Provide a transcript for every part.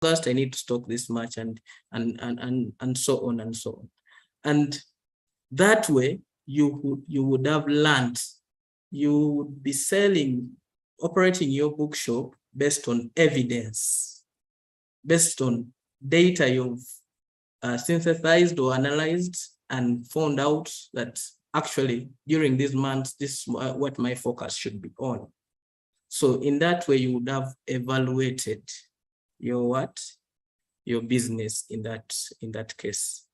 I need to stock this much, and so on and so on. And that way, you would have learned. You would be operating your bookshop based on evidence, based on data you've synthesized or analyzed and found out that actually during these months, this is what my focus should be on. So in that way, you would have evaluated your business in that case.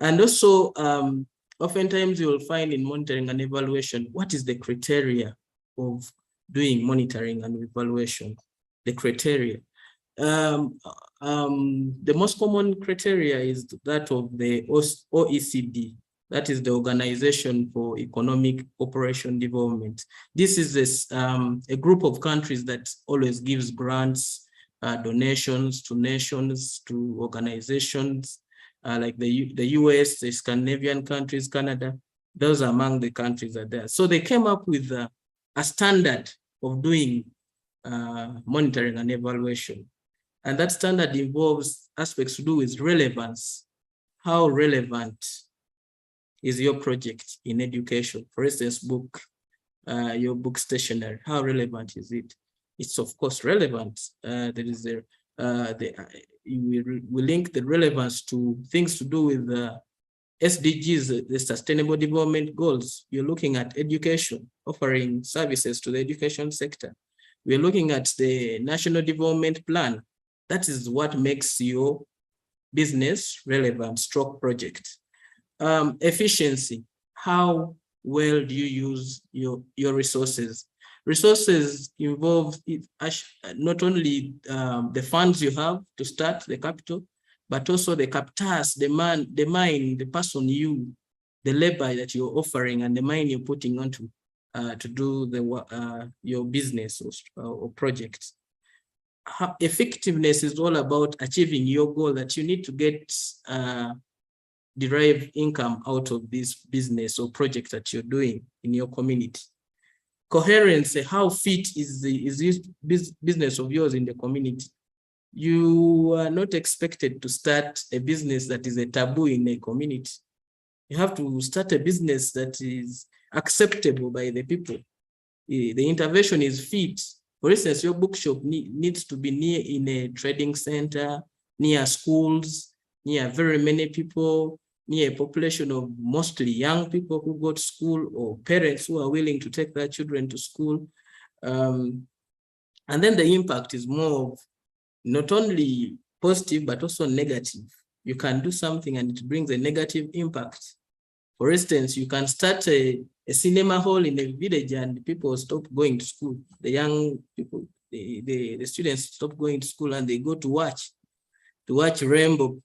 And also, oftentimes you will find in monitoring and evaluation, what is the criteria of doing monitoring and evaluation? The criteria. The most common criteria is that of the OECD. That is the Organization for Economic Cooperation Development. This is a group of countries that always gives grants, donations to nations, to organizations, like the US, the Scandinavian countries, Canada. Those are among the countries that are there. So they came up with a standard of doing monitoring and evaluation. And that standard involves aspects to do with relevance. How relevant is your project in education? For instance, your book stationery, how relevant is it? It's of course relevant. We link the relevance to things to do with SDGs, the Sustainable Development Goals. You're looking at education, offering services to the education sector. We're looking at the National Development Plan. That is what makes your business relevant stroke project. Efficiency, how well do you use your resources? Resources involve not only the funds you have to start the capital, but also the captors, the mind, the person the labor that you're offering and the mind you're putting onto to do your business or project. Effectiveness is all about achieving your goal, that you need to get derive income out of this business or project that you're doing in your community. Coherence, how fit is this business of yours in the community? You are not expected to start a business that is a taboo in a community. You have to start a business that is acceptable by the people. The intervention is fit. For instance, your bookshop needs to be near in a trading center, near schools, near very many people, near a population of mostly young people who go to school, or parents who are willing to take their children to school. And then the impact is more of not only positive, but also negative. You can do something and it brings a negative impact. For instance, you can start a cinema hall in a village and people stop going to school. The young people, the students stop going to school and they go to watch Rainbow.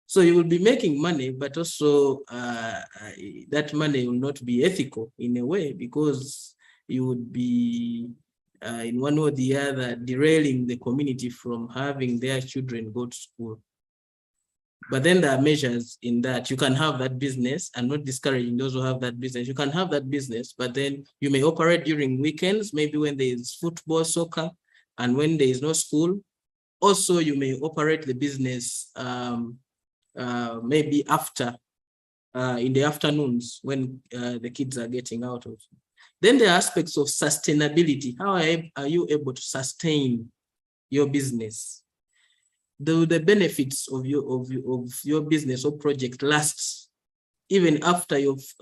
So you will be making money, but also that money will not be ethical in a way, because you would be in one or the other derailing the community from having their children go to school. But then there are measures in that you can have that business. I'm not discouraging those who have that business. You can have that business, but then you may operate during weekends, maybe when there is football, soccer, and when there is no school. Also, you may operate the business maybe after, in the afternoons when the kids are getting out of. Then there are aspects of sustainability. How are you able to sustain your business? The benefits of your business or project lasts even after you've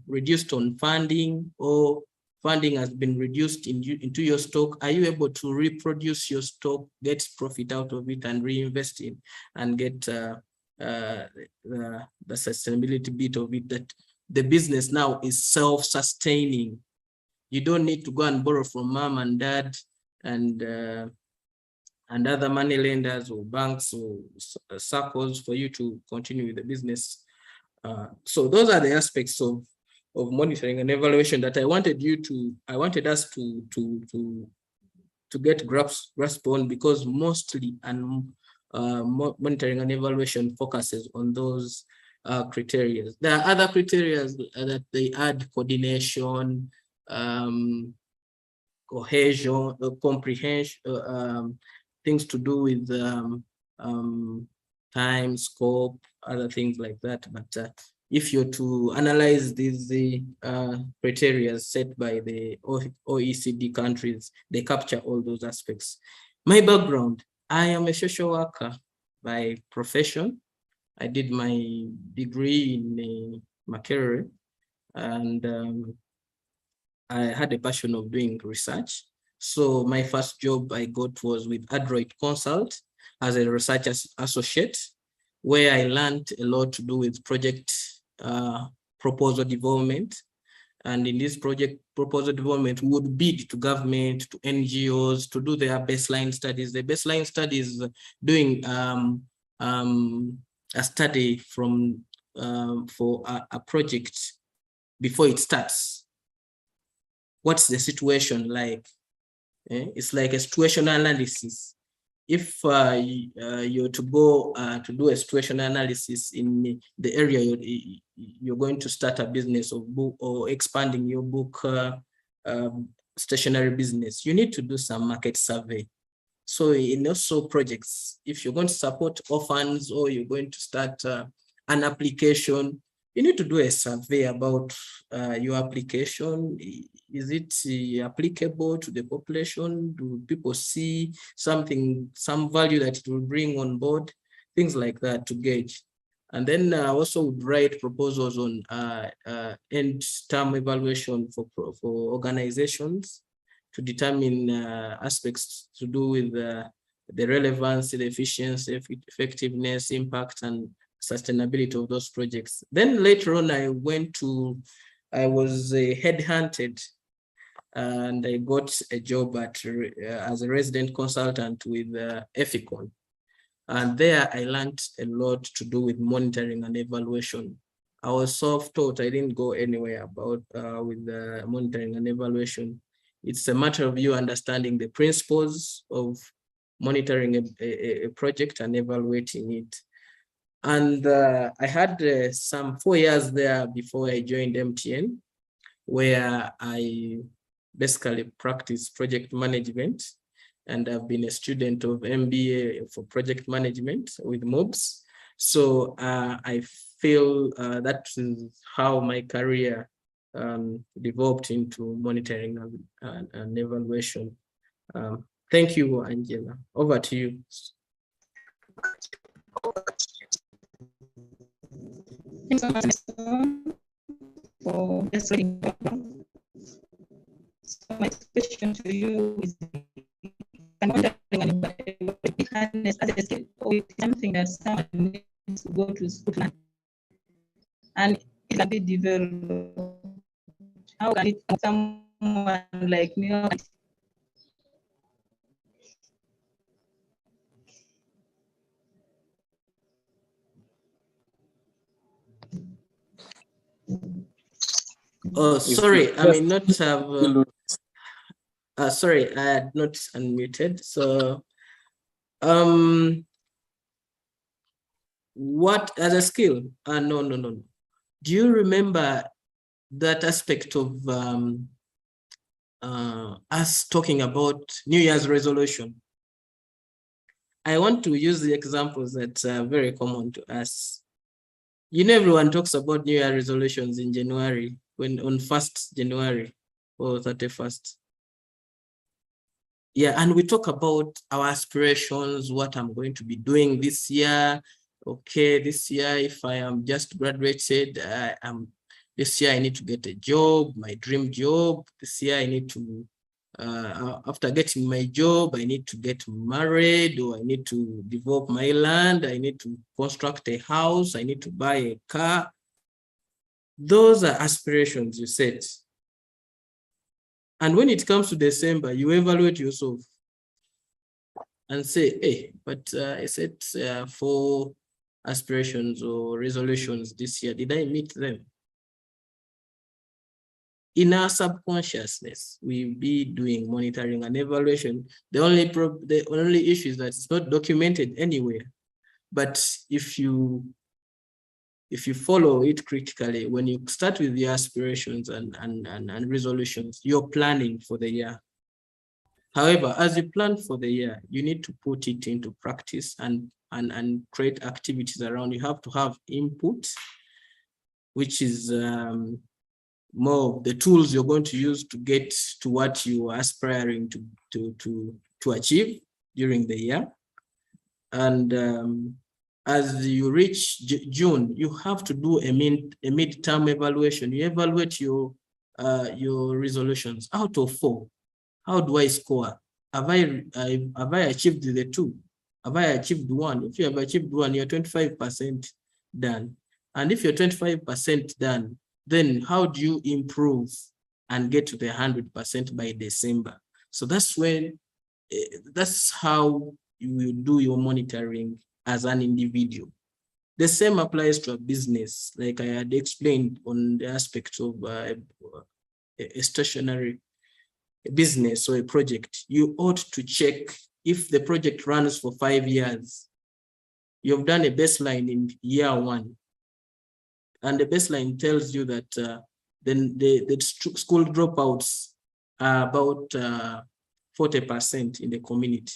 reduced on funding, or funding has been reduced into your stock. Are you able to reproduce your stock, get profit out of it, and reinvest in, and get the sustainability bit of it, that the business now is self-sustaining? You don't need to go and borrow from mom and dad and other money lenders or banks or circles for you to continue with the business. So those are the aspects of monitoring and evaluation that I wanted us to get grasp on, because mostly monitoring and evaluation focuses on those criteria. There are other criteria that they add: coordination, cohesion, comprehension, things to do with time, scope, other things like that. But if you're to analyze these criteria set by the OECD countries, they capture all those aspects. My background, I am a social worker by profession. I did my degree in Makerere, and I had a passion of doing research. So my first job I got was with Adroit Consult as a research associate, where I learned a lot to do with project proposal development. And in this project proposal development, we would bid to government, to NGOs, to do their baseline studies. The baseline studies doing a study from for a project before it starts. What's the situation like? It's like a situation analysis. If you're to go to do a situation analysis in the area you're going to start a business or book or expanding your book stationery business, you need to do some market survey. So in also projects, if you're going to support orphans or you're going to start an application, you need to do a survey about your application. Is it applicable to the population? Do people see something, some value that it will bring on board? Things like that to gauge. And then also would write proposals on end term evaluation for organizations to determine aspects to do with the relevance, the efficiency, effectiveness, impact, and sustainability of those projects. Then later on, I was headhunted, and I got a job as a resident consultant with Ethicon. And there I learned a lot to do with monitoring and evaluation. I was self-taught. I didn't go anywhere about with the monitoring and evaluation. It's a matter of you understanding the principles of monitoring a project and evaluating it. And I had some 4 years there before I joined MTN, where I basically practiced project management. And I've been a student of MBA for project management with MOBS. So I feel that is how my career developed into monitoring and evaluation. Thank you, Angela. Over to you. Thanks so much for explaining. So my question to you is, I'm wondering as a skill or something that someone needs to go to school and it can be developed. How can it someone like me? Oh, sorry, I may not have. Sorry, I had not unmuted. So, what as a skill? No. Do you remember that aspect of us talking about New Year's resolution? I want to use the examples that are very common to us. You know, everyone talks about New Year resolutions in January, when on 1st January or 31st. Yeah, and we talk about our aspirations, what I'm going to be doing this year. Okay, this year, if I am just graduated, this year I need to get a job, my dream job. This year I need to, after getting my job, I need to get married, or I need to develop my land, I need to construct a house, I need to buy a car. Those are aspirations you set. And when it comes to December, you evaluate yourself and say, hey, but I set 4 aspirations or resolutions this year. Did I meet them? In our subconsciousness, we'll be doing monitoring and evaluation. The only issue is that it's not documented anywhere. But if you follow it critically, when you start with the aspirations and resolutions, you're planning for the year. However, as you plan for the year, you need to put it into practice and create activities around. You have to have input, which is more of the tools you're going to use to get to what you are aspiring to achieve during the year. And as you reach June, you have to do a midterm evaluation. You evaluate your resolutions. Out of 4, how do I score? Have I achieved the 2? Have I achieved 1? If you have achieved 1, you're 25% done. And if you're 25% done, then how do you improve and get to the 100% by December? So that's when, that's how you will do your monitoring as an individual. The same applies to a business, like I had explained on the aspect of a stationary business or a project. You ought to check if the project runs for 5 years. You've done a baseline in year 1, and the baseline tells you that then the school dropouts are about 40% in the community.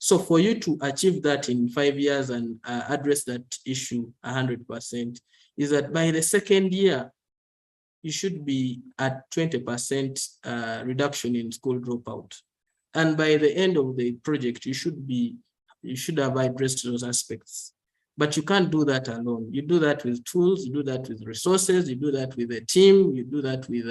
So for you to achieve that in 5 years and address that issue 100%, is that by the 2nd year, you should be at 20% reduction in school dropout. And by the end of the project, you should have addressed those aspects. But you can't do that alone. You do that with tools, you do that with resources, you do that with a team, you do that with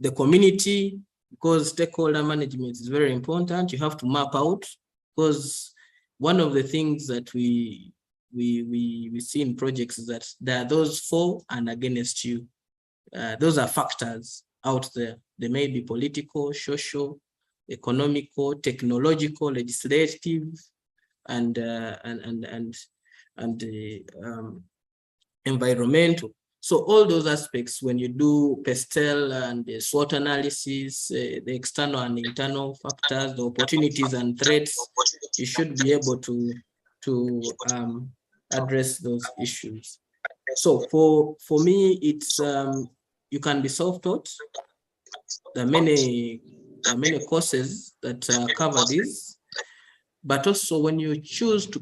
the community, because stakeholder management is very important. You have to map out, because one of the things that we see in projects is that there are those for and against you. Those are factors out there. They may be political, social, economical, technological, legislative, and environmental. So all those aspects, when you do PESTEL and the SWOT analysis, the external and internal factors, the opportunities and threats, you should be able to address those issues. So for me, it's you can be self-taught. There are many courses that cover this, but also when you choose to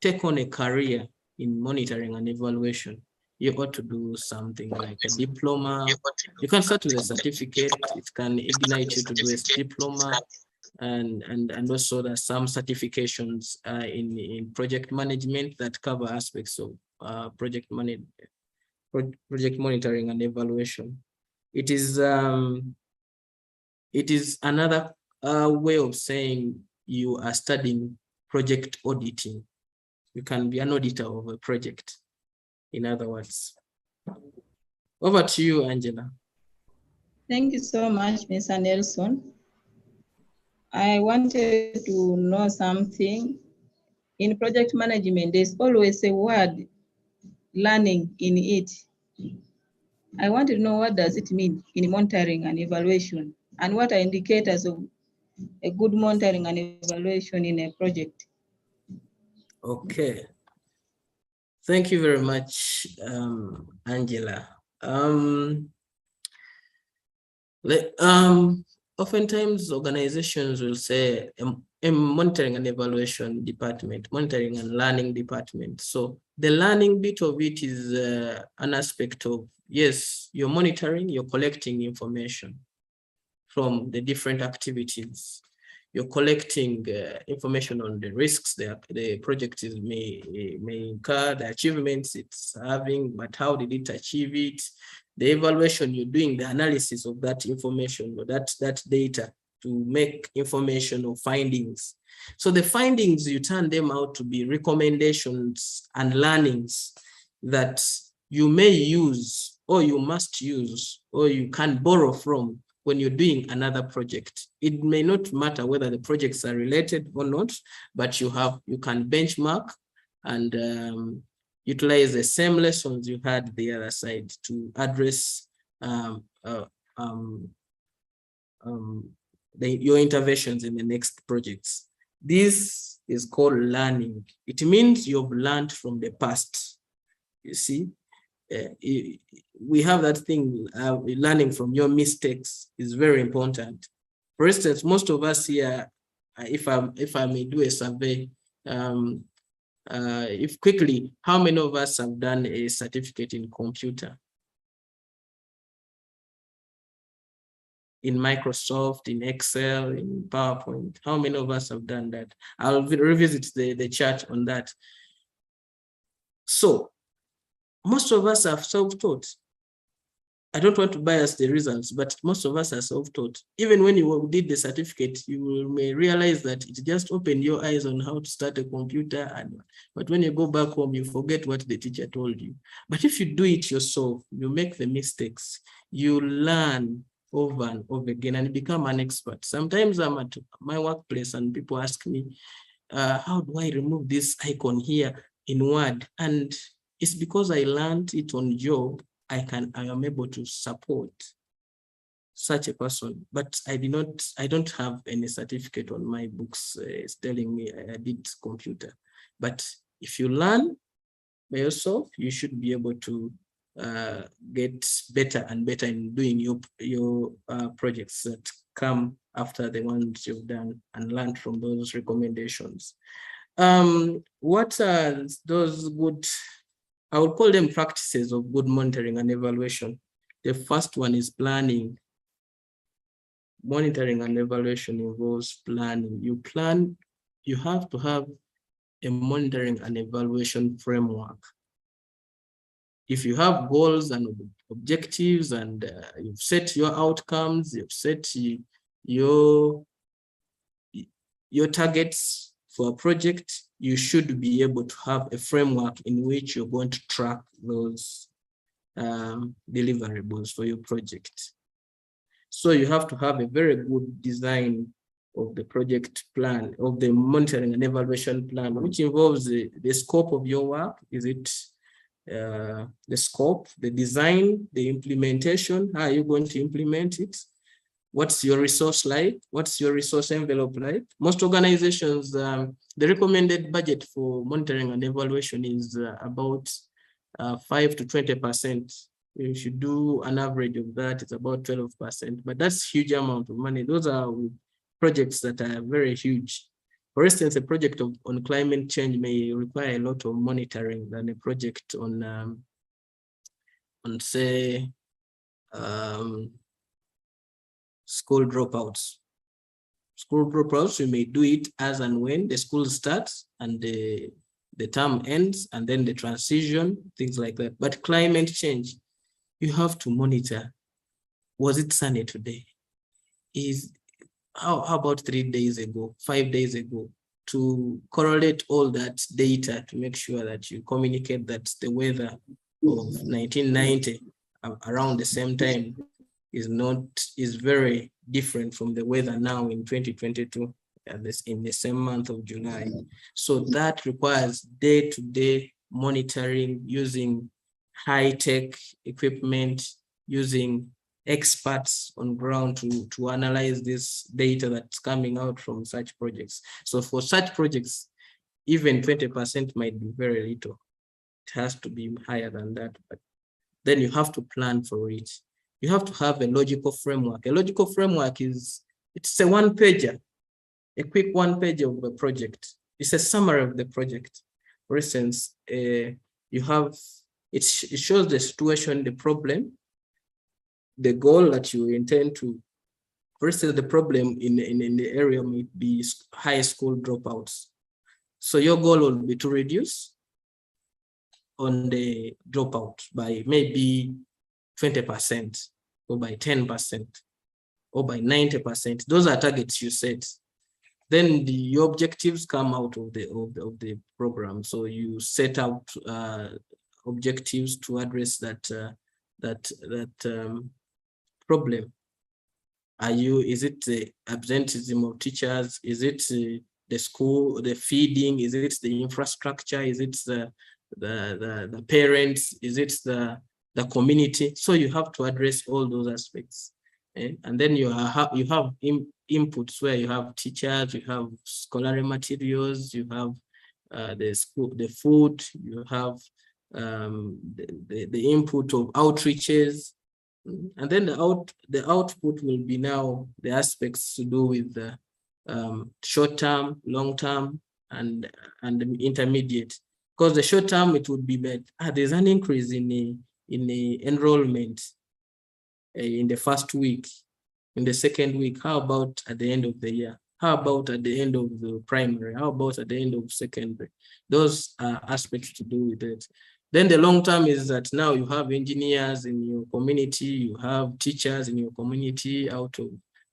take on a career in monitoring and evaluation, you ought to do something like a diploma. You can start with a certificate. It can ignite you to do a diploma, and also there's some certifications in project management that cover aspects of project monitoring and evaluation. It is another way of saying you are studying project auditing. You can be an auditor of a project, in other words. Over to you, Angela. Thank you so much, Mr. Nelson. I wanted to know something. In project management, there's always a word, learning, in it. I want to know, what does it mean in monitoring and evaluation, and what are indicators of a good monitoring and evaluation in a project? Okay. Thank you very much, Angela. Oftentimes organizations will say a monitoring and evaluation department, monitoring and learning department. So the learning bit of it is an aspect of, yes, you're monitoring, you're collecting information from the different activities. You're collecting information on the risks the project may incur, the achievements it's having, but how did it achieve it? The evaluation, you're doing the analysis of that information or that data to make information or findings. So the findings, you turn them out to be recommendations and learnings that you may use, or you must use, or you can borrow from when you're doing another project. It may not matter whether the projects are related or not, but you can benchmark and utilize the same lessons you had the other side to address your interventions in the next projects. This is called learning. It means you've learned from the past. You see, we have that thing, learning from your mistakes is very important. For instance, most of us here, if I may do a survey, if quickly, how many of us have done a certificate in computer? In Microsoft, in Excel, in PowerPoint, how many of us have done that? I'll revisit the chart on that. So most of us are self-taught. I don't want to bias the results, but most of us are self-taught. Even when you did the certificate, you may realize that it just opened your eyes on how to start a computer. But when you go back home, you forget what the teacher told you. But if you do it yourself, you make the mistakes, you learn over and over again and become an expert. Sometimes I'm at my workplace and people ask me, how do I remove this icon here in Word? And it's because I learned it on job. I am able to support such a person, but I don't have any certificate on my books telling me I did computer. But if you learn by yourself, you should be able to get better and better in doing your projects that come after the ones you've done and learned from those recommendations. What are those good, I would call them practices of good monitoring and evaluation? The first one is planning. Monitoring and evaluation involves planning. You plan, you have to have a monitoring and evaluation framework. If you have goals and objectives and you've set your outcomes, you've set your targets for a project, you should be able to have a framework in which you're going to track those deliverables for your project. So you have to have a very good design of the project plan, of the monitoring and evaluation plan, which involves the scope of your work. Is it the scope, the design, the implementation? How are you going to implement it? What's your resource like? What's your resource envelope like? Most organizations, the recommended budget for monitoring and evaluation is about 5 to 20%. You should do an average of that. It's about 12%, but that's a huge amount of money. Those are projects that are very huge. For instance, a project on climate change may require a lot of monitoring than a project on say, school dropouts. School dropouts, you may do it as and when the school starts and the term ends, and then the transition, things like that. But climate change, you have to monitor. Was it sunny today? How about 3 days ago, 5 days ago? To correlate all that data to make sure that you communicate that the weather of 1990 around the same time is very different from the weather now in 2022 in the same month of July. So that requires day-to-day monitoring using high-tech equipment, using experts on ground to analyze this data that's coming out from such projects. So for such projects, even 20% might be very little. It has to be higher than that, but then you have to plan for it. You have to have a logical framework. A logical framework it's a one-pager, a quick one-pager of the project. It's a summary of the project. For instance, you have, it shows the situation, the problem, the goal that you intend to. For instance, the problem in the area may be high school dropouts. So your goal will be to reduce on the dropout by maybe 20% or by 10% or by 90%. Those are targets you set. Then your objectives come out of the program. So you set out objectives to address that problem. Is it the absenteeism of teachers? Is it the school, the feeding? Is it the infrastructure? Is it the parents? Is it the community? So you have to address all those aspects. And then you have inputs where you have teachers, you have scholarly materials, you have the school, the food, you have the input of outreaches, and then the output will be now the aspects to do with the short term, long term, and intermediate. Because the short term, it would be that there's an increase in the enrollment in the first week, in the second week. How about at the end of the year? How about at the end of the primary? How about at the end of secondary? Those are aspects to do with it. Then the long term is that now you have engineers in your community, you have teachers in your community. Out of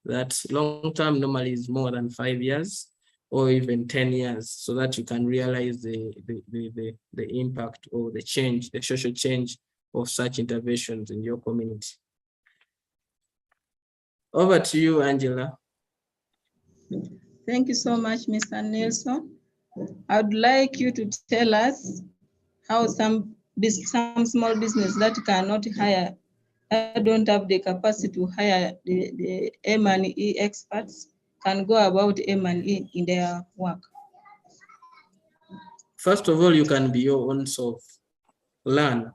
that, long term normally is more than 5 years or even 10 years, so that you can realize the impact or the change, the social change of such interventions in your community. Over to you, Angela. Thank you so much, Mr. Nelson. I'd like you to tell us how some small business that cannot hire, that don't have the capacity to hire the M&E experts, can go about M&E in their work. First of all, you can be your own self. Learn.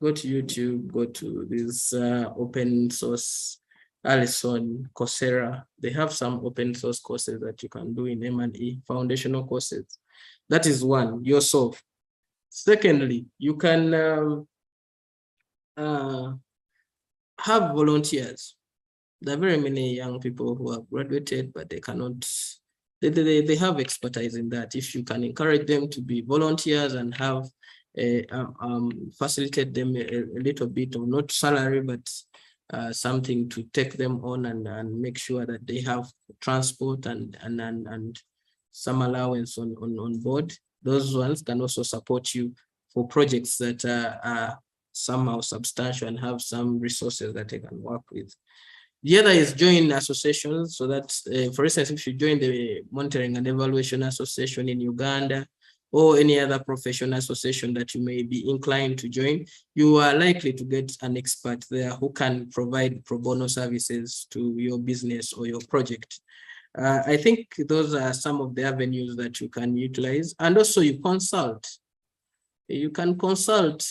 Go to YouTube, go to this open source, Allison, Coursera. They have some open source courses that you can do in M&E, foundational courses. That is one, yourself. Secondly, you can have volunteers. There are very many young people who have graduated, but they cannot, they have expertise in that. If you can encourage them to be volunteers and have facilitate them a little bit of not salary, but something to take them on and make sure that they have transport and some allowance on board. Those ones can also support you for projects that are somehow substantial and have some resources that they can work with. The other is join associations, so that, for instance, if you join the Monitoring and Evaluation Association in Uganda, or any other professional association that you may be inclined to join, you are likely to get an expert there who can provide pro bono services to your business or your project. I think those are some of the avenues that you can utilize. And also you consult. You can consult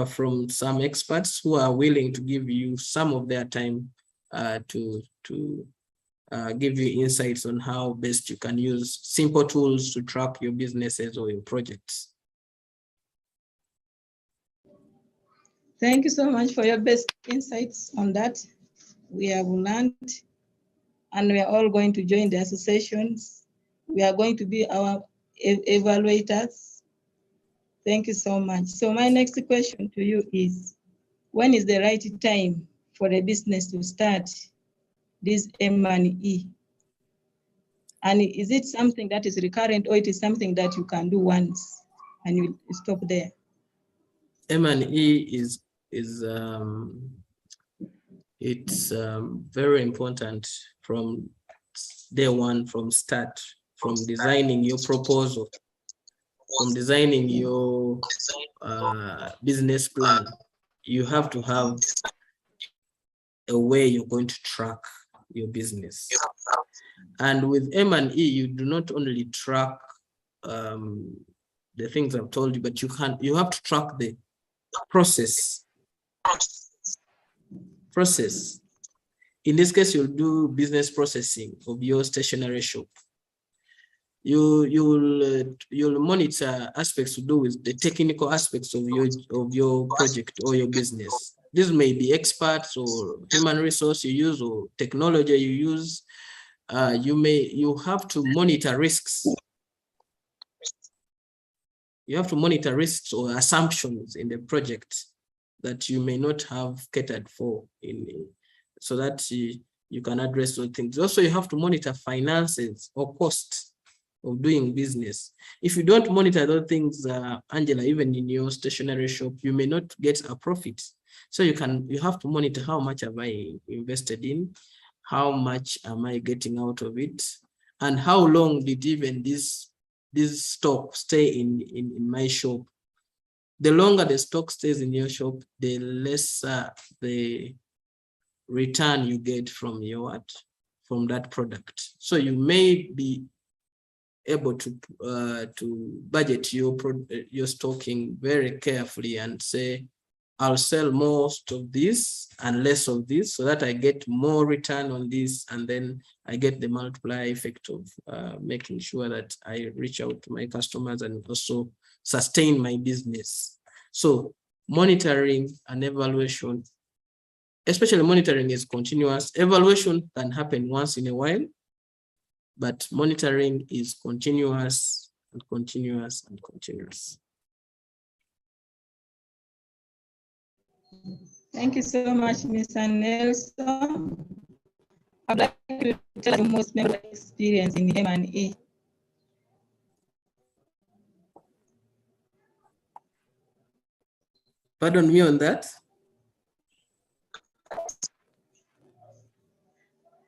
from some experts who are willing to give you some of their time to give you insights on how best you can use simple tools to track your businesses or your projects. Thank you so much for your best insights on that. We have learned, and we are all going to join the associations. We are going to be our evaluators. Thank you so much. So my next question to you is, when is the right time for a business to start this M&E? And is it something that is recurrent, or it is something that you can do once and you stop there? M&E is very important from day one, from start, from designing your proposal, from designing your business plan. You have to have a way you're going to track your business. And with M&E, you do not only track the things I've told you, but you have to track the process. In this case, you'll do business processing of your stationery shop. You'll monitor aspects to do with the technical aspects of your project or your business. This may be experts or human resource you use or technology you use. You have to monitor risks. You have to monitor risks or assumptions in the project that you may not have catered for, so that you can address those things. Also, you have to monitor finances or costs of doing business. If you don't monitor those things, Angela, even in your stationery shop, you may not get a profit. So you have to monitor, how much have I invested in, how much am I getting out of it, and how long did even this stock stay in my shop. The longer the stock stays in your shop, the less the return you get from that product. So you may be able to budget your stocking very carefully and say, I'll sell most of this and less of this so that I get more return on this, and then I get the multiplier effect of making sure that I reach out to my customers and also sustain my business. So monitoring and evaluation, especially monitoring, is continuous. Evaluation can happen once in a while, but monitoring is continuous and continuous and continuous. Thank you so much, Mr. Nelson. I'd like to tell you most memorable experience in M&E. Pardon me on that.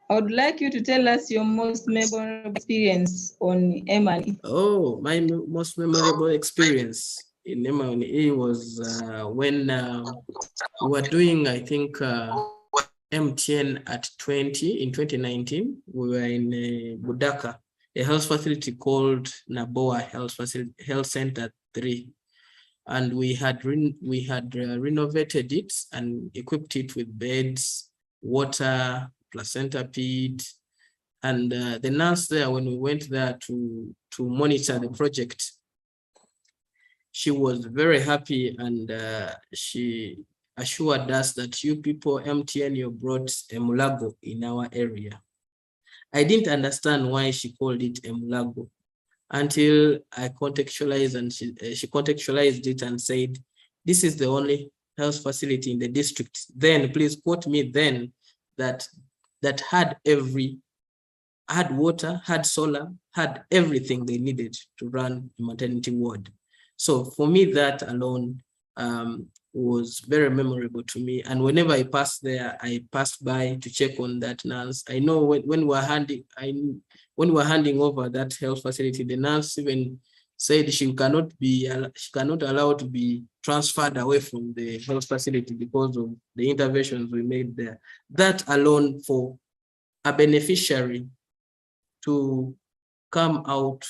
I would like you to tell us your most memorable experience on M&E. Oh, my most memorable experience in M&E was when we were doing, I think, MTN at 20 in 2019. We were in Budaka, a health facility called Naboa Health Center 3. And we had renovated it and equipped it with beds, water, placenta ped. And the nurse there, when we went there to monitor the project, she was very happy, and she assured us that you people, MTN, you brought a mulago in our area. I didn't understand why she called it a mulago until I contextualized, and she contextualized it and said, this is the only health facility in the district. Then, please quote me then, that had water, had solar, had everything they needed to run a maternity ward. So for me, that alone was very memorable to me. And whenever I passed there, I passed by to check on that nurse. I know when we're handing over that health facility, the nurse even said she cannot allow to be transferred away from the health facility because of the interventions we made there. That alone, for a beneficiary to come out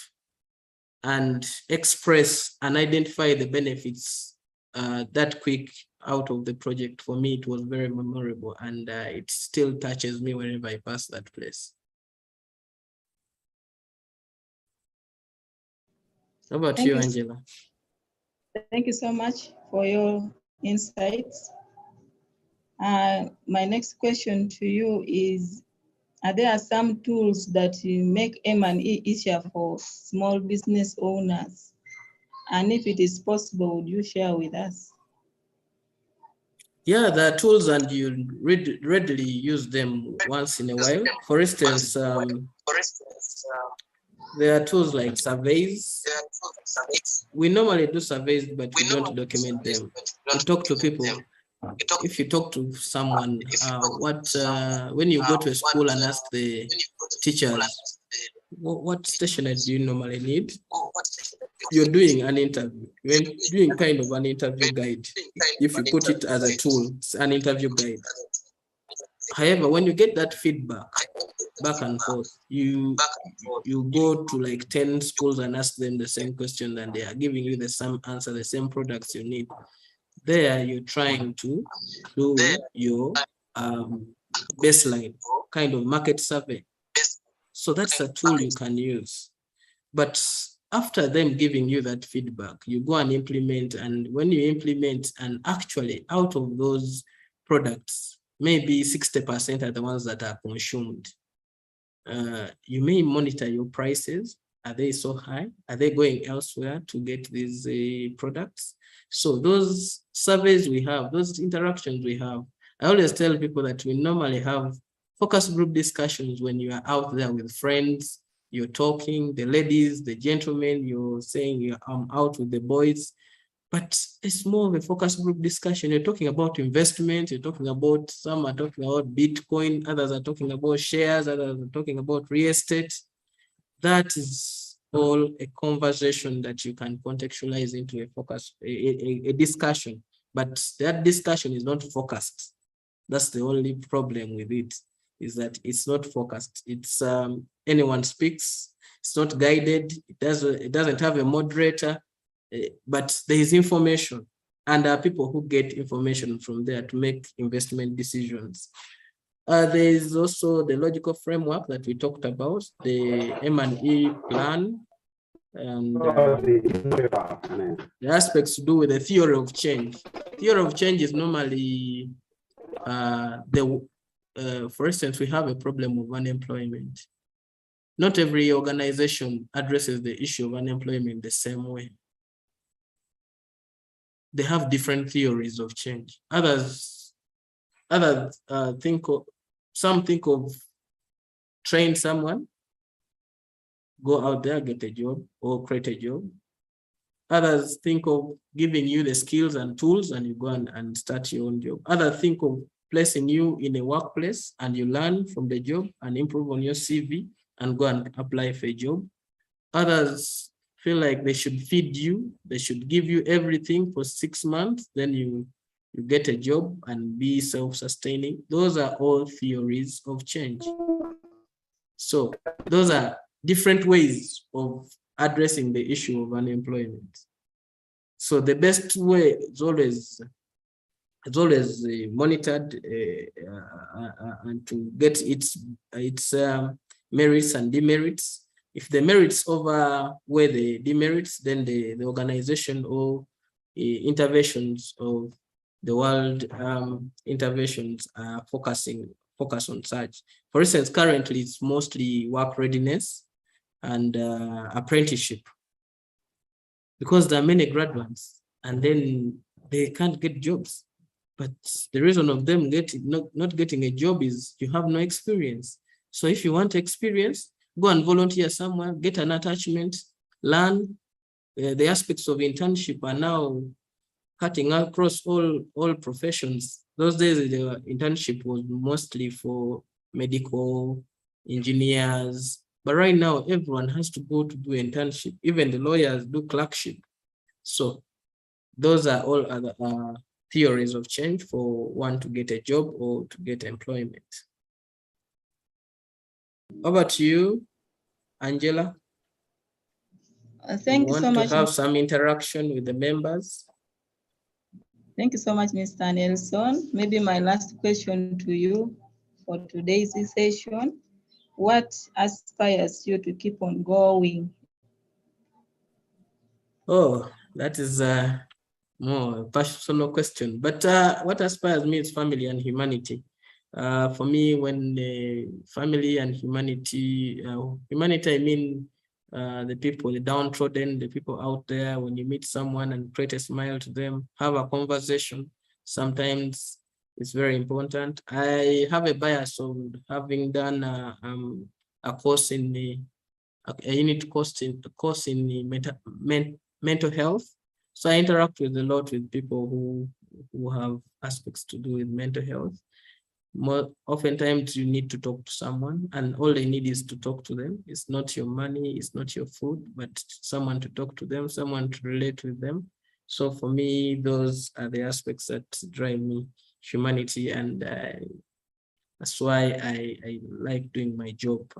and express and identify the benefits that quick out of the project, for me, it was very memorable, and it still touches me whenever I pass that place. How about you, Angela? Thank you so much for your insights. My next question to you is, are there some tools that make M&E easier for small business owners? And if it is possible, would you share with us? Yeah, there are tools, and you readily use them once in a while. For instance, there are tools like surveys. We normally do surveys, but we don't document them. We talk to people. If you talk to someone, when you go to a school and ask the teachers, what stationery do you normally need? You're doing an interview. You're doing kind of an interview guide. If you put it as a tool, it's an interview guide. However, when you get that feedback back and forth, you go to like 10 schools and ask them the same question, and they are giving you the same answer, the same products you need. There, you're trying to do your baseline kind of market survey. So that's a tool you can use. But after them giving you that feedback, you go and implement. And when you implement, and actually out of those products, maybe 60% are the ones that are consumed. You may monitor your prices. Are they so high? Are they going elsewhere to get these products? So those surveys we have, those interactions we have, I always tell people that we normally have focus group discussions when you are out there with friends, you're talking, the ladies, the gentlemen, you're saying I'm out with the boys, but it's more of a focus group discussion. You're talking about investment, you're talking about, some are talking about Bitcoin, others are talking about shares, others are talking about real estate. That is all a conversation that you can contextualize into a focus, a discussion, but that discussion is not focused. That's the only problem with it, is that it's not focused. It's anyone speaks. It's not guided. It doesn't have a moderator, but there is information, and there are people who get information from there to make investment decisions. There is also the logical framework that we talked about, the M&E plan, and the aspects to do with the theory of change. Theory of change is normally for instance, we have a problem of unemployment. Not every organization addresses the issue of unemployment the same way. They have different theories of change. Some think of train someone, go out there, get a job or create a job. Others think of giving you the skills and tools and you go and start your own job. Others think of placing you in a workplace and you learn from the job and improve on your CV and go and apply for a job. Others feel like they should feed you, they should give you everything for 6 months, then you get a job and be self-sustaining. Those are all theories of change. So those are different ways of addressing the issue of unemployment. So the best way is always monitored and to get its merits and demerits. If the merits outweigh the demerits, then the organization or interventions of the world interventions are focus on such. For instance, currently it's mostly work readiness and apprenticeship, because there are many graduates and then they can't get jobs. But the reason of them not getting a job is you have no experience. So if you want experience, go and volunteer somewhere, get an attachment, learn. The aspects of internship are now cutting across all professions. Those days, the internship was mostly for medical engineers. But right now, everyone has to go to do internship. Even the lawyers do clerkship. So those are all other theories of change for one to get a job or to get employment. Over to you, Angela. Thank you so much. To have some interaction with the members. Thank you so much, Mr. Nelson. Maybe my last question to you for today's session. What aspires you to keep on going? Oh, that is a more personal question. But what aspires me is family and humanity. For me, when family and humanity, I mean the people, the downtrodden, the people out there, when you meet someone and create a smile to them, have a conversation, sometimes it's very important. I have a bias of having done a course in the course in the mental health. So I interact with a lot with people who have aspects to do with mental health. Oftentimes you need to talk to someone and all they need is to talk to them. It's not your money, it's not your food, but someone to talk to them, someone to relate with them. So for me, those are the aspects that drive me, humanity, and that's why I like doing my job,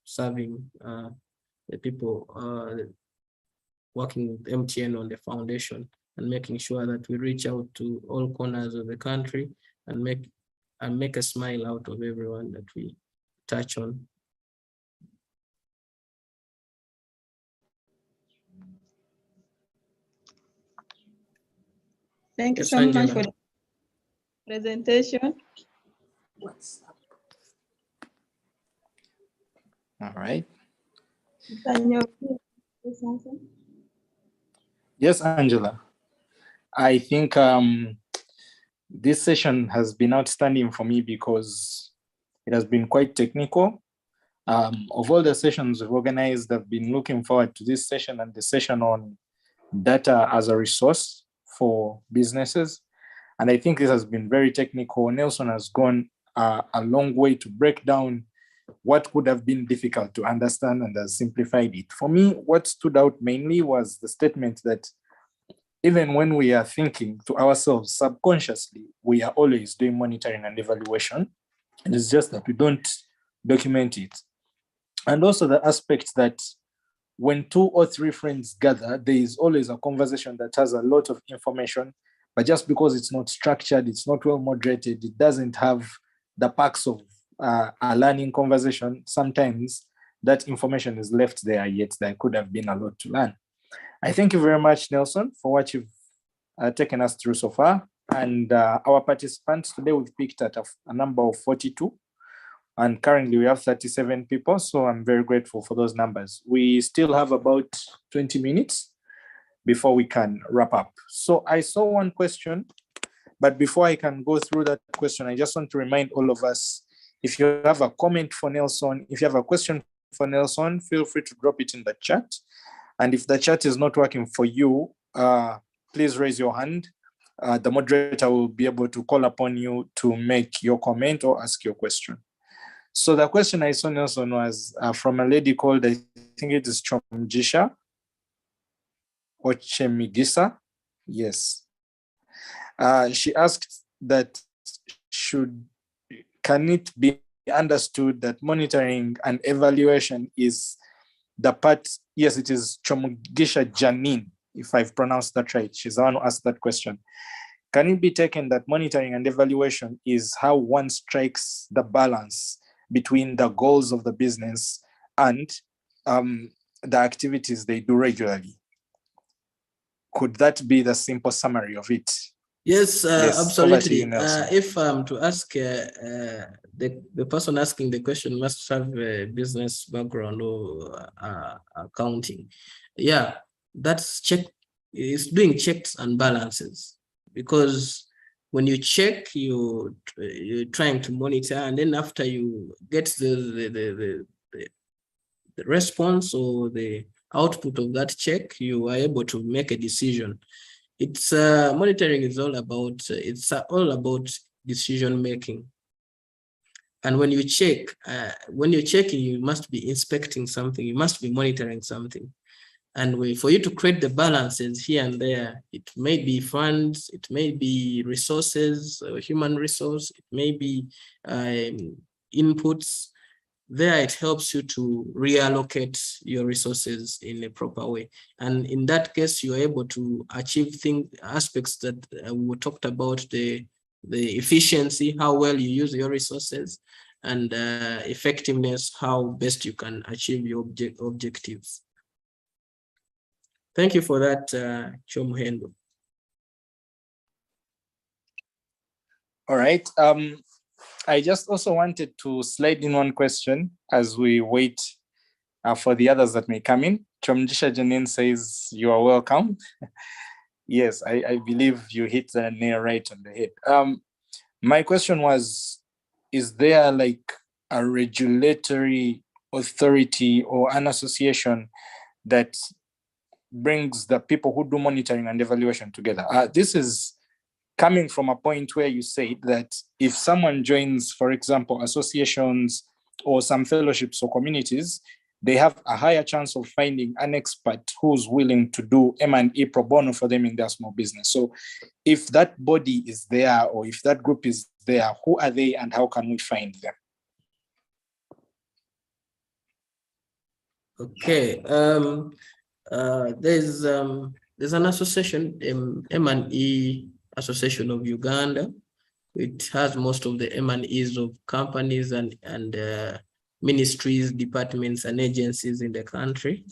serving the people, working with MTN on the foundation and making sure that we reach out to all corners of the country and make a smile out of everyone that we touch on. Thank you so much for the presentation. What's up? All right. Yes, Angela. I think this session has been outstanding for me because it has been quite technical. Of all the sessions we've organized, I've been looking forward to this session and the session on data as a resource for businesses. And I think this has been very technical. Nelson has gone a long way to break down what would have been difficult to understand and has simplified it. For me, what stood out mainly was the statement that even when we are thinking to ourselves subconsciously, we are always doing monitoring and evaluation. And it's just that we don't document it. And also the aspect that when 2 or 3 friends gather, there is always a conversation that has a lot of information, but just because it's not structured, it's not well moderated, it doesn't have the perks of a learning conversation. Sometimes that information is left there, yet there could have been a lot to learn. I thank you very much, Nelson, for what you've taken us through so far. And our participants today, we've picked at a number of 42. And currently we have 37 people. So I'm very grateful for those numbers. We still have about 20 minutes before we can wrap up. So I saw one question, but before I can go through that question, I just want to remind all of us, if you have a comment for Nelson, if you have a question for Nelson, feel free to drop it in the chat. And if the chat is not working for you, please raise your hand. The moderator will be able to call upon you to make your comment or ask your question. So the question I saw, Nelson, was from a lady called, I think it is Chomjisha or Chemigisa. Yes. She asked that can it be understood that monitoring and evaluation is the part, yes, it is Chomugisha Janine, if I've pronounced that right. She's the one who asked that question. Can it be taken that monitoring and evaluation is how one strikes the balance between the goals of the business and the activities they do regularly? Could that be the simple summary of it? Yes, absolutely. You, if to ask the person asking the question must have a business background or accounting. Yeah, that's it's doing checks and balances, because when you check, you're trying to monitor, and then after you get the response or the output of that check, you are able to make a decision. It's monitoring is all about, it's all about decision making. And when you check, when you're checking, you must be inspecting something, you must be monitoring something. And for you to create the balances here and there, it may be funds, it may be resources, human resource, it may be inputs. There it helps you to reallocate your resources in a proper way. And in that case, you're able to achieve aspects that we talked about, the efficiency, how well you use your resources, and effectiveness, how best you can achieve your objectives. Thank you for that, Chomhendo. All right. I just also wanted to slide in one question as we wait for the others that may come in. Chomjisha Janine says, you are welcome. Yes, I believe you hit the nail right on the head. My question was, is there like a regulatory authority or an association that brings the people who do monitoring and evaluation together? This is coming from a point where you say that if someone joins, for example, associations or some fellowships or communities, they have a higher chance of finding an expert who's willing to do M&E pro bono for them in their small business. So if that body is there, or if that group is there, who are they and how can we find them? Okay. There's an association, M&E Association of Uganda. It has most of the M&Es of companies and ministries, departments, and agencies in the country.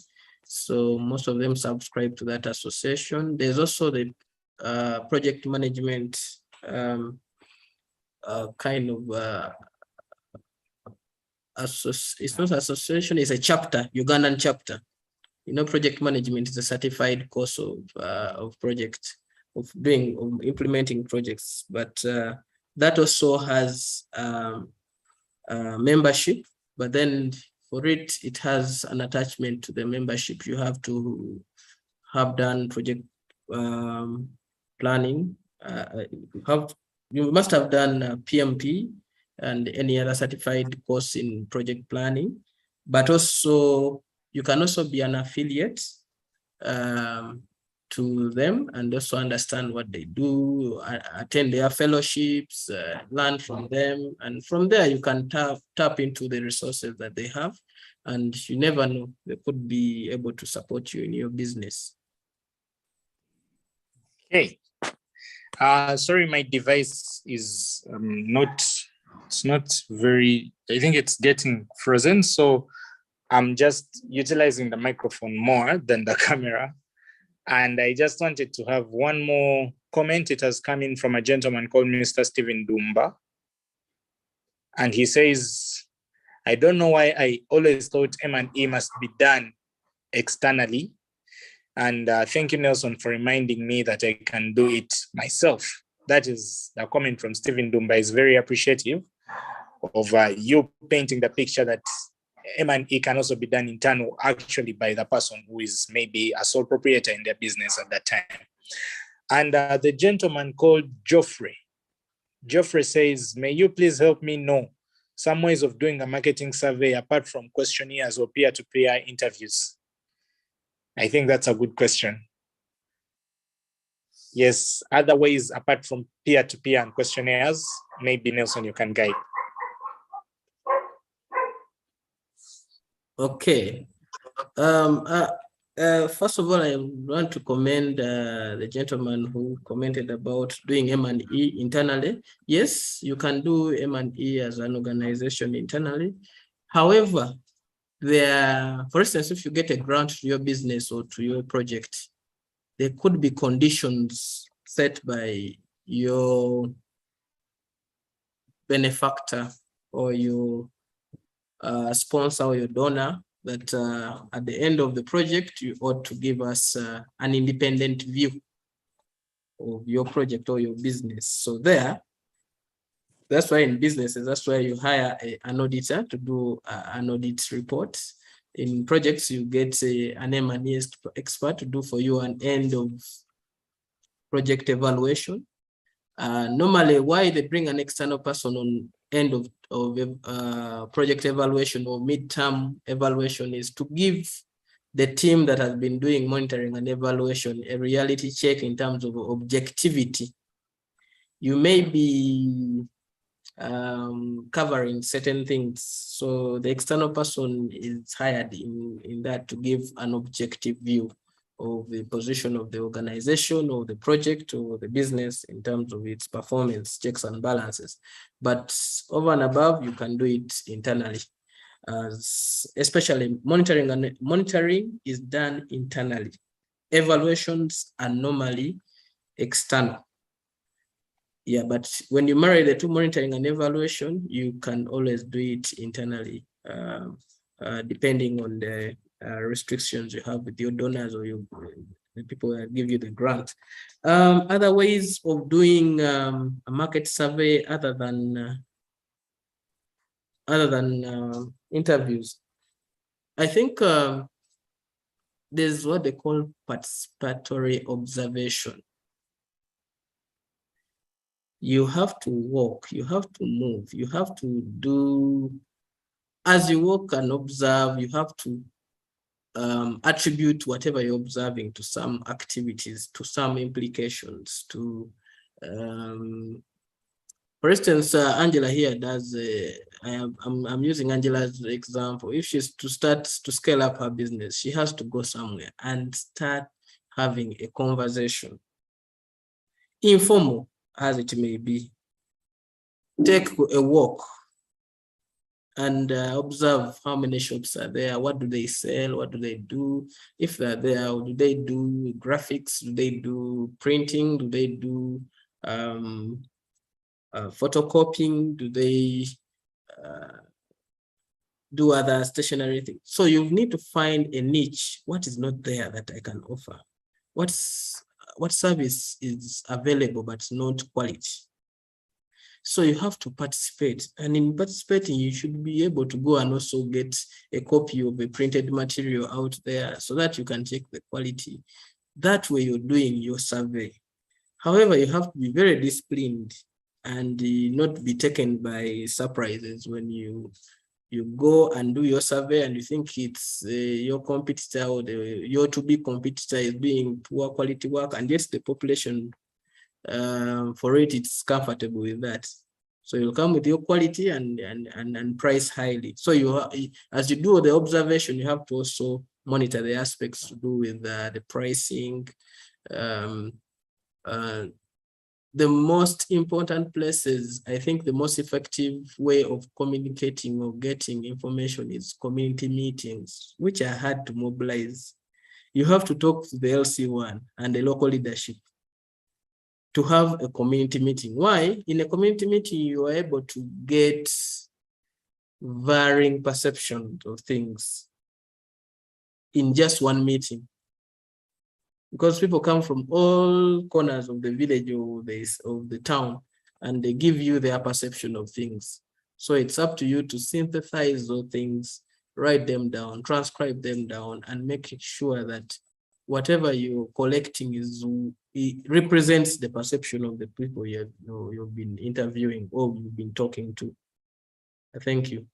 So most of them subscribe to that association. There's also the project management kind of it's not association, it's a chapter, Ugandan chapter. You know, project management is a certified course of project, of implementing projects, but that also has membership, but then for it, it has an attachment to the membership. You have to have done project planning. You must have done PMP and any other certified course in project planning, but also you can also be an affiliate to them and also understand what they do, attend their fellowships, learn from them. And from there, you can tap into the resources that they have. And you never know, they could be able to support you in your business. Okay. Sorry, my device is it's not very, I think it's getting frozen. So I'm just utilizing the microphone more than the camera. And I just wanted to have one more comment. It has come in from a gentleman called Mr. Stephen Dumba. And he says, I don't know why I always thought M&E must be done externally. And thank you, Nelson, for reminding me that I can do it myself. That is the comment from Stephen Dumba. Is very appreciative of you painting the picture that M&E can also be done internal, actually by the person who is maybe a sole proprietor in their business at that time. And the gentleman called Geoffrey says, may you please help me know some ways of doing a marketing survey apart from questionnaires or peer-to-peer interviews? I think that's a good question. Yes, other ways apart from peer-to-peer and questionnaires, maybe Nelson, you can guide. Okay. First of all, I want to commend the gentleman who commented about doing M&E internally. Yes, you can do M&E as an organization internally. However, for instance, if you get a grant to your business or to your project, there could be conditions set by your benefactor or your sponsor or your donor that at the end of the project, you ought to give us an independent view of your project or your business. So that's why in businesses, that's why you hire an auditor to do an audit report. In projects, you get an M&E expert to do for you an end of project evaluation. Normally, why they bring an external person on end of project evaluation or midterm evaluation is to give the team that has been doing monitoring and evaluation a reality check in terms of objectivity. You may be covering certain things, so the external person is hired in that to give an objective view of the position of the organization or the project or the business in terms of its performance, checks and balances. But over and above, you can do it internally. Especially monitoring is done internally. Evaluations are normally external. Yeah, but when you marry the two, monitoring and evaluation, you can always do it internally, depending on the restrictions you have with your donors or the people that give you the grant. Other ways of doing a market survey other than interviews, I think there's what they call participatory observation. You have to walk, you have to move, you have to do, as you walk and observe, you have to attribute whatever you're observing to some activities, to some implications, to, for instance, Angela here does, I'm using Angela's example. If she's to start to scale up her business, she has to go somewhere and start having a conversation, informal as it may be. Take a walk and observe how many shops are there, what do they sell, what do they do, if they're there, do they do graphics, do they do printing, do they do photocopying, do they do other stationary things. So you need to find a niche. What is not there that I can offer? What service is available but not quality? So you have to participate, and in participating, you should be able to go and also get a copy of a printed material out there so that you can check the quality. That way you're doing your survey. However, you have to be very disciplined and not be taken by surprises when you you go and do your survey and you think it's your competitor or your to-be competitor is doing poor quality work, and yet the population for it, it's comfortable with that. So you'll come with your quality and price highly. So as you do the observation, you have to also monitor the aspects to do with the pricing. The most important places, I think the most effective way of communicating or getting information is community meetings, which are hard to mobilize. You have to talk to the LC1 and the local leadership to have a community meeting. Why? In a community meeting, you are able to get varying perceptions of things in just one meeting, because people come from all corners of the village or of the town, and they give you their perception of things. So it's up to you to synthesize those things, write them down, transcribe them down, and make sure that whatever you're collecting it represents the perception of the people you've been interviewing or you've been talking to. Thank you.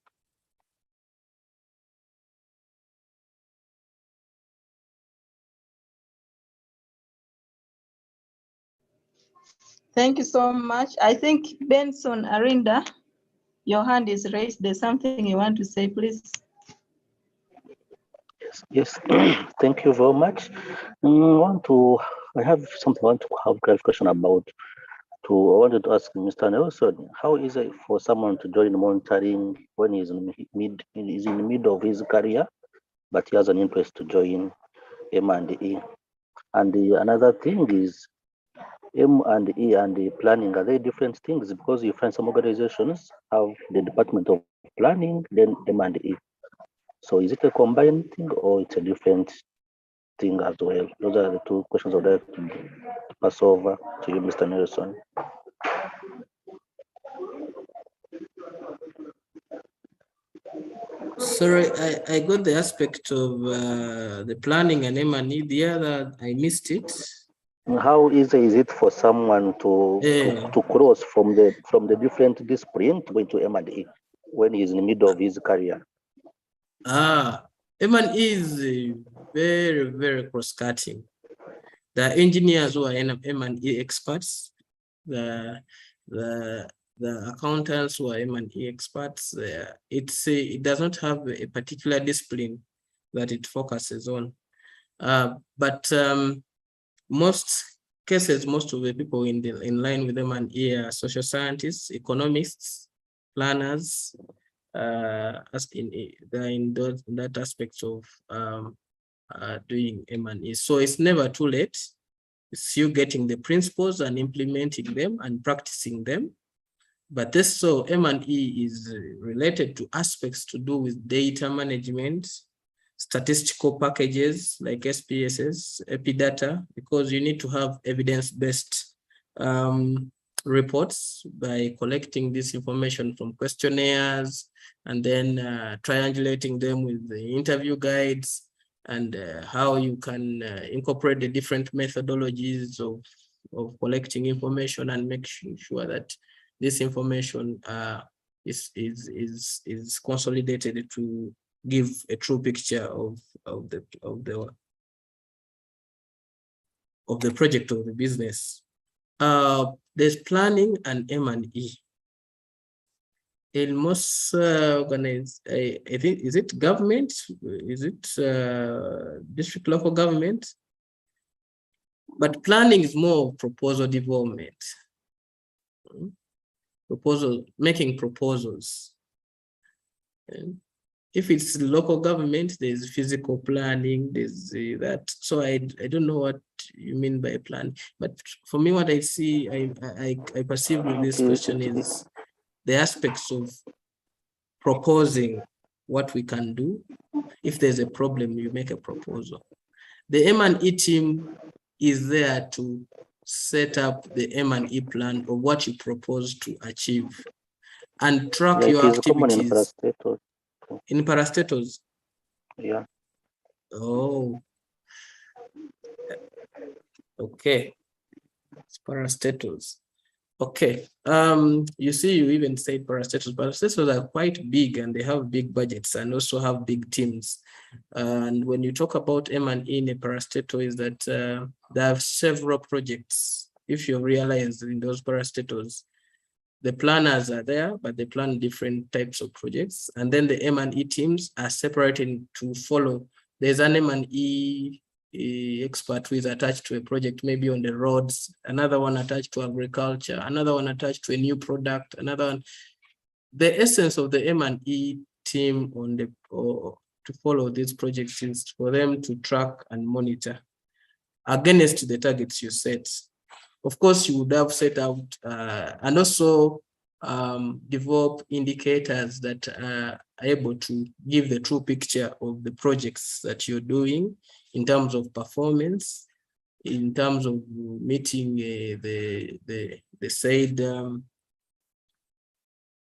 Thank you so much. I think Benson Arinda, your hand is raised. There's something you want to say, please. Yes. Thank you very much. I have something I want to have clarification about. I wanted to ask Mr. Nelson, how is it for someone to join monitoring when he's in the middle of his career, but he has an interest to join M&E? And another thing is, M&E and the planning, are they different things? Because you find some organizations have the Department of Planning, then M&E. So is it a combined thing or it's a different thing as well? Those are the two questions I would like to pass over to you, Mr. Nelson. Sorry, I got the aspect of the planning and M&E. The other, I missed it. How easy is it for someone to cross from the different discipline to go into M&E when he's in the middle of his career? M&E is very, very cross-cutting. The engineers who are M&E experts, the accountants who are M&E experts, it does not have a particular discipline that it focuses on. But most cases, most of the people in line with M&E are social scientists, economists, planners, in that aspect of doing M&E. So it's never too late. It's you getting the principles and implementing them and practicing them. But this, so M&E is related to aspects to do with data management, statistical packages like SPSS, Epidata, because you need to have evidence-based reports by collecting this information from questionnaires and then triangulating them with the interview guides, and how you can incorporate the different methodologies of collecting information and make sure that this information is consolidated to give a true picture of the project of the business. There's planning and M&E. In most organizations, I think, is it government? Is it district local government? But planning is more proposal development. Making proposals. And if it's local government, there's physical planning, there's that. So I don't know what you mean by plan. But for me, what I see, I perceive with this question is the aspects of proposing what we can do. If there's a problem, you make a proposal. The M&E team is there to set up the M&E plan of what you propose to achieve and track your activities. In parastatals? Yeah. Oh. Okay. It's parastatals. Okay. You see, you even said parastatals. Parastatals are quite big and they have big budgets and also have big teams. And when you talk about M&E in a parastatal, is that there are several projects. If you realize in those parastatals, the planners are there, but they plan different types of projects. And then the M&E teams are separated to follow. There's an M&E expert who is attached to a project, maybe on the roads, another one attached to agriculture, another one attached to a new product, another one. The essence of the M&E team on the to follow these projects is for them to track and monitor against the targets you set. Of course, you would have set out and also develop indicators that are able to give the true picture of the projects that you're doing in terms of performance, in terms of meeting the said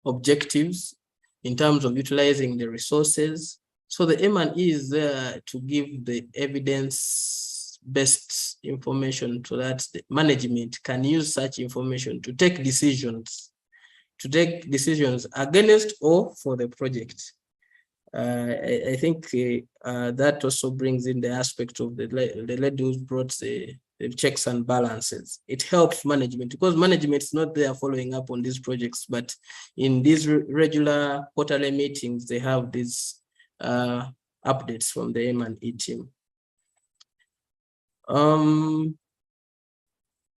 objectives, in terms of utilizing the resources. So the M&E is there to give the evidence-based information so that the management can use such information to take decisions against or for the project. I think that also brings in the aspect of the lady who brought the checks and balances. It helps management because management is not there following up on these projects, but in these regular quarterly meetings, they have these updates from the M&E team.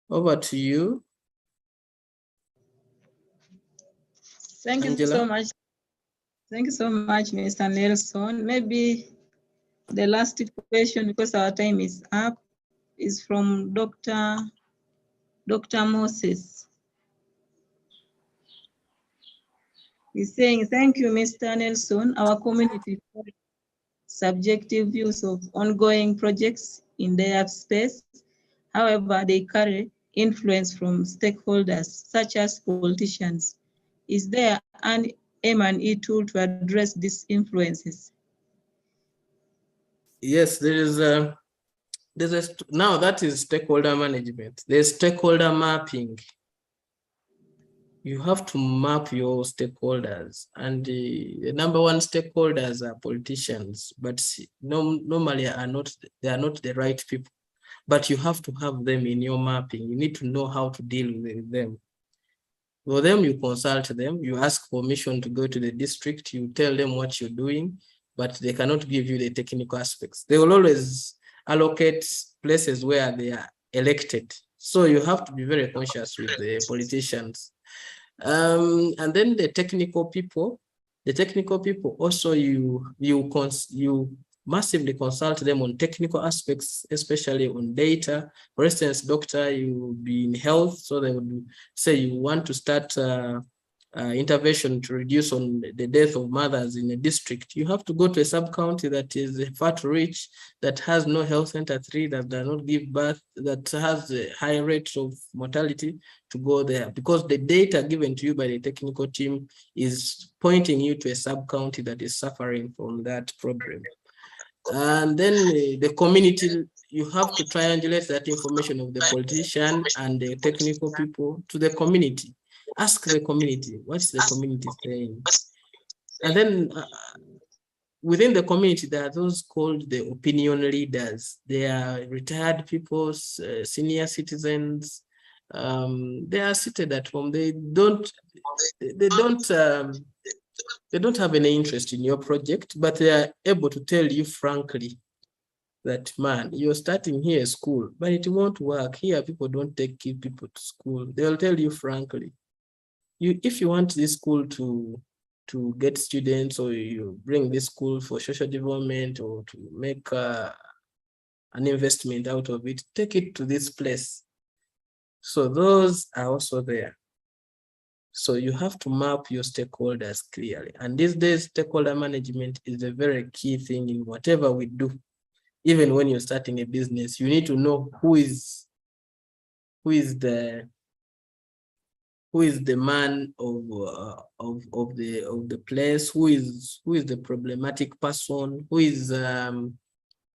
Over to you. Thank you Angela. so much. Thank you so much, Mr. Nelson. Maybe the last question, because our time is up, is from Dr. Moses. He's saying, thank you, Mr. Nelson. Our community subjective views of ongoing projects in their space. However, they carry influence from stakeholders, such as politicians. Is there an M&E tool to address these influences? Yes, now that is stakeholder management. There's stakeholder mapping. You have to map your stakeholders, and the number one stakeholders are politicians, but normally they are not the right people. But you have to have them in your mapping. You need to know how to deal with them. For them, you consult them, you ask permission to go to the district, you tell them what you're doing, but they cannot give you the technical aspects. They will always allocate places where they are elected. So you have to be very conscious with the politicians. And then the technical people also you massively consult them on technical aspects, especially on data. For instance, doctor, you will be in health, so they would say you want to start intervention to reduce on the death of mothers in a district. You have to go to a sub-county that is far too rich, that has no health center 3, that does not give birth, that has a high rate of mortality, to go there, because the data given to you by the technical team is pointing you to a sub-county that is suffering from that problem. And then the community, you have to triangulate that information of the politician and the technical people to the community. Ask the community, what's the community saying? And then within the community, there are those called the opinion leaders. They are retired people, senior citizens. They are seated at home. They don't have any interest in your project, but they are able to tell you frankly that, man, you're starting here a school, but it won't work. Here, people don't take people to school. They'll tell you frankly. If you want this school to get students, or you bring this school for social development, or to make an investment out of it, take it to this place. So those are also there. So you have to map your stakeholders clearly. And these days, stakeholder management is a very key thing in whatever we do. Even when you're starting a business, you need to know who is the man of the place, who is the problematic person, who is a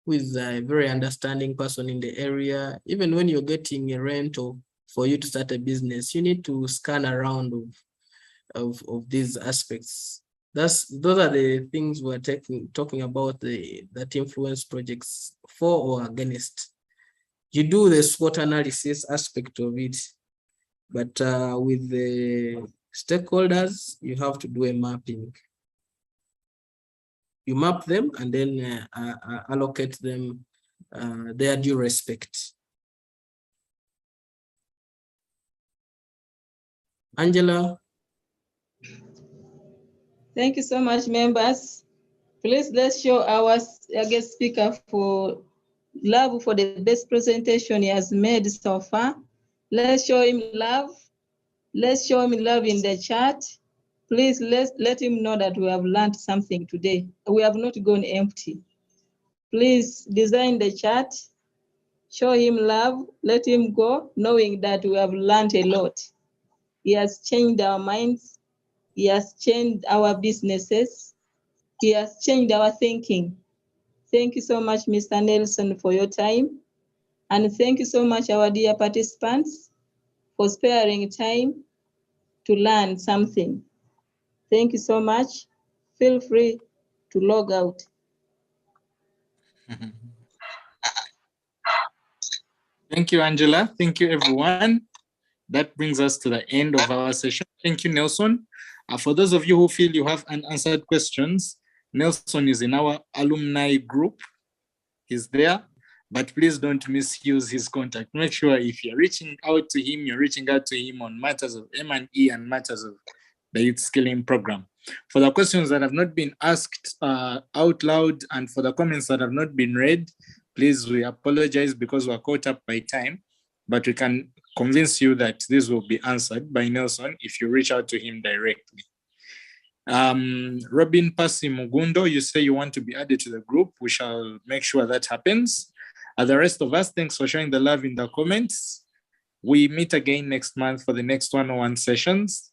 very understanding person in the area. Even when you're getting a rental, for you to start a business, you need to scan around of these aspects. Those are the things we're talking about, that influence projects for or against. You do the SWOT analysis aspect of it, but with the stakeholders, you have to do a mapping. You map them and then allocate them their due respect. Angela. Thank you so much, members. Please let's show our guest speaker for love for the best presentation he has made so far. Let's show him love. Let's show him love in the chat. Please let him know that we have learned something today. We have not gone empty. Please design the chat, show him love, let him go, knowing that we have learned a lot. He has changed our minds. He has changed our businesses. He has changed our thinking. Thank you so much, Mr. Nelson, for your time. And thank you so much, our dear participants, for sparing time to learn something. Thank you so much. Feel free to log out. Thank you, Angela. Thank you, everyone. That brings us to the end of our session. Thank you, Nelson. For those of you who feel you have unanswered questions, Nelson is in our alumni group. He's there, but please don't misuse his contact. Make sure if you're reaching out to him, you're reaching out to him on matters of M&E and matters of the Youth Skilling Program. For the questions that have not been asked out loud and for the comments that have not been read, please, we apologize because we're caught up by time, but we can convince you that this will be answered by Nelson if you reach out to him directly. Robin Pasi Mugundo, you say you want to be added to the group. We shall make sure that happens. The rest of us, thanks for showing the love in the comments. We meet again next month for the next one-on-one sessions.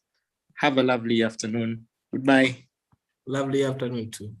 Have a lovely afternoon. Goodbye. Lovely afternoon too.